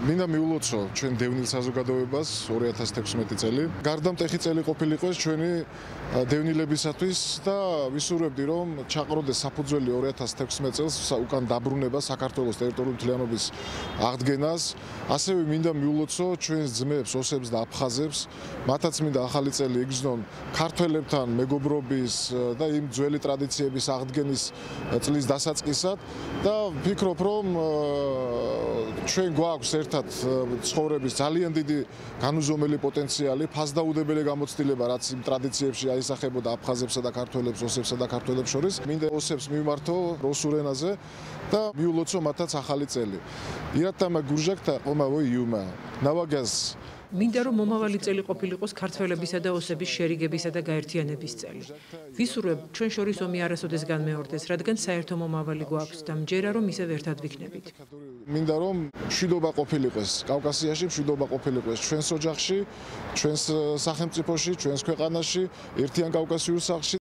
მინდა მიულოცო ჩვენ დევნილ საზოგადოებას 2016 წელი. გარდა მტეხი წელი ყოფილიყო ეს ჩვენი დევნილებისათვის და ვისურვებდი რომ ჩაყროდეს საფუძველი 2016 წელს უკან დაბრუნება საქართველოს ტერიტორიული მთლიანობის აღდგენას. ასევე მინდა მიულოცო ჩვენს ძმებს, ოსებს და აფხაზებს, მათაც მინდა ახალი წელი იგრძნონ ქართველებთან მეგობრობის და იმ ძველი ტრადიციების აღდგენის წლის დასაწყისად და ვფიქრობ რომ ჩვენ გვაქვს ერთად ცხოვრების ძალიან დიდი განუზომელი პოტენციალი, ფასდაუდებელი გამოცდილება, რაც იმ ტრადიციებში აისახებოდა აფხაზებსა და ქართველებს, ოსებსა და ქართველებს შორის. მინდა ოსებს მივმართო რუსულ ენაზე და მიულოცო მათაც ახალი წელი. ირატამა გურჟაკთა ყომავო იუმა. ნავაგას მინდა რომ მომავალი წელი ყოფილიყოს ქართველებისა და ოსების შერიგებისა და გაერთიანების წელი. ვისურვებ ჩვენ შორის ომი არასოდეს განმეორდეს, რადგან საერთო მომავალი გვაქვს და მჯერა რომ ისევ ერთად ვიქნებით. მინდა რომ მშვიდობა ყოფილიყოს კავკასიაში, მშვიდობა ყოფილიყოს ჩვენს ოჯახში, ჩვენს სახელმწიფოში, ჩვენს ქვეყანაში, ერთიან კავკასიურ სახლში.